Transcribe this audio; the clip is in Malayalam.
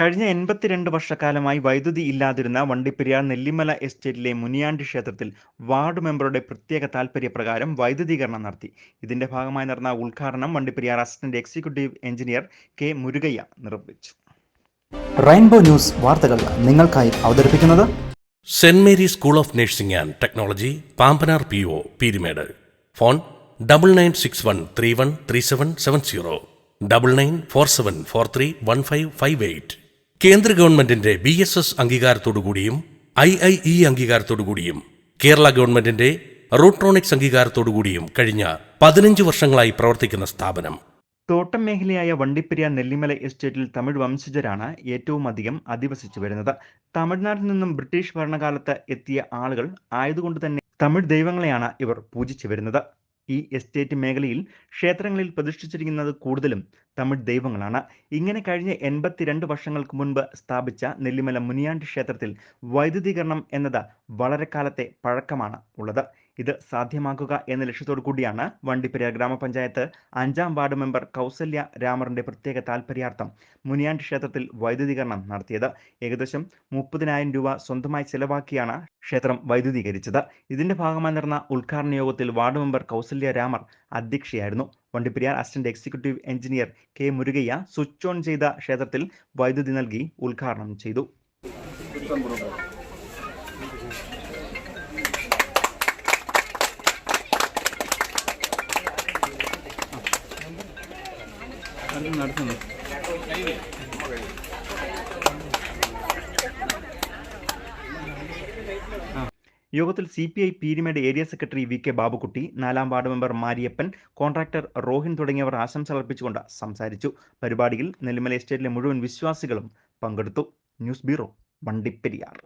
കഴിഞ്ഞ 82 വർഷക്കാലമായി വൈദ്യുതി ഇല്ലാതിരുന്ന വണ്ടിപ്പെരിയാർ നെല്ലിമല എസ്റ്റേറ്റിലെ മുനിയാണ്ടി ക്ഷേത്രത്തിൽ വാർഡ് മെമ്പറുടെ പ്രത്യേക താൽപര്യപ്രകാരം വൈദ്യുതീകരണം നടത്തി. ഇതിന്റെ ഭാഗമായി നടന്ന ഉദ്ഘാടനം Vandiperiyar assistant executive engineer K Murugaiah നിർവഹിച്ചു. റെയിൻബോ ന്യൂസ് വാർത്തകൾ നിങ്ങൾക്കായി അവതരിപ്പിക്കുന്നത് സെന്റ് Mary school of nursing and technology, Pambanar PO, Peermade. Phone 9961313770, 9947431558. കേന്ദ്ര ഗവൺമെന്റിന്റെ BSS അംഗീകാരത്തോടുകൂടിയും IIE അംഗീകാരത്തോടുകൂടിയും കേരള ഗവൺമെന്റിന്റെ റൂട്രോണിക്സ് അംഗീകാരത്തോടുകൂടിയും കഴിഞ്ഞ 15 വർഷങ്ങളായി പ്രവർത്തിക്കുന്ന സ്ഥാപനം. തോട്ടം മേഖലയായ വണ്ടിപ്പെരിയാർ നെല്ലിമല എസ്റ്റേറ്റിൽ തമിഴ് വംശജരാണ് ഏറ്റവും അധികം അധിവസിച്ചു വരുന്നത്. തമിഴ്നാട്ടിൽ നിന്നും ബ്രിട്ടീഷ് ഭരണകാലത്ത് എത്തിയ ആളുകൾ ആയതുകൊണ്ട് തന്നെ തമിഴ് ദൈവങ്ങളെയാണ് ഇവർ പൂജിച്ചു വരുന്നത്. ഈ എസ്റ്റേറ്റ് മേഖലയിൽ ക്ഷേത്രങ്ങളിൽ പ്രതിഷ്ഠിച്ചിരിക്കുന്നത് കൂടുതലും തമിഴ് ദൈവങ്ങളാണ്. ഇങ്ങനെ കഴിഞ്ഞ 82 വർഷങ്ങൾക്ക് മുൻപ് സ്ഥാപിച്ച നെല്ലിമല മുനിയാണ്ടി ക്ഷേത്രത്തിൽ വൈദ്യുതീകരണം എന്നത് വളരെ കാലത്തെ പഴക്കമാണ് ഉള്ളത്. ഇത് സാധ്യമാക്കുക എന്ന ലക്ഷ്യത്തോടു കൂടിയാണ് വണ്ടിപ്പെരിയാർ ഗ്രാമപഞ്ചായത്ത് 5ാം വാർഡ് മെമ്പർ കൗസല്യ രാമറിന്റെ പ്രത്യേക താൽപര്യാർത്ഥം മുനിയാണ്ടി ക്ഷേത്രത്തിൽ വൈദ്യുതീകരണം നടത്തിയത്. ഏകദേശം 30,000 രൂപ സ്വന്തമായി ചെലവാക്കിയാണ് ക്ഷേത്രം വൈദ്യുതീകരിച്ചത്. ഇതിന്റെ ഭാഗമായി നടന്ന ഉദ്ഘാടന യോഗത്തിൽ വാർഡ് മെമ്പർ കൗസല്യ രാമർ അധ്യക്ഷയായിരുന്നു. Vandiperiyar assistant executive engineer K Murugaiah switch on ചെയ്ത ക്ഷേത്രത്തിൽ വൈദ്യുതി നൽകി ഉദ്ഘാടനം ചെയ്തു. യോഗത്തിൽ CPI Peermade area secretary VK Babukutty, 4ാം ward member Mariyappan, contractor Rohin തുടങ്ങിയവർ ആശംസകൾ അർപ്പിച്ചുകൊണ്ട് സംസാരിച്ചു. പരിപാടിയിൽ നെല്ലിമല എസ്റ്റേറ്റിലെ മുഴുവൻ വിശ്വാസികളും പങ്കെടുത്തു. News bureau, Vandiperiyar.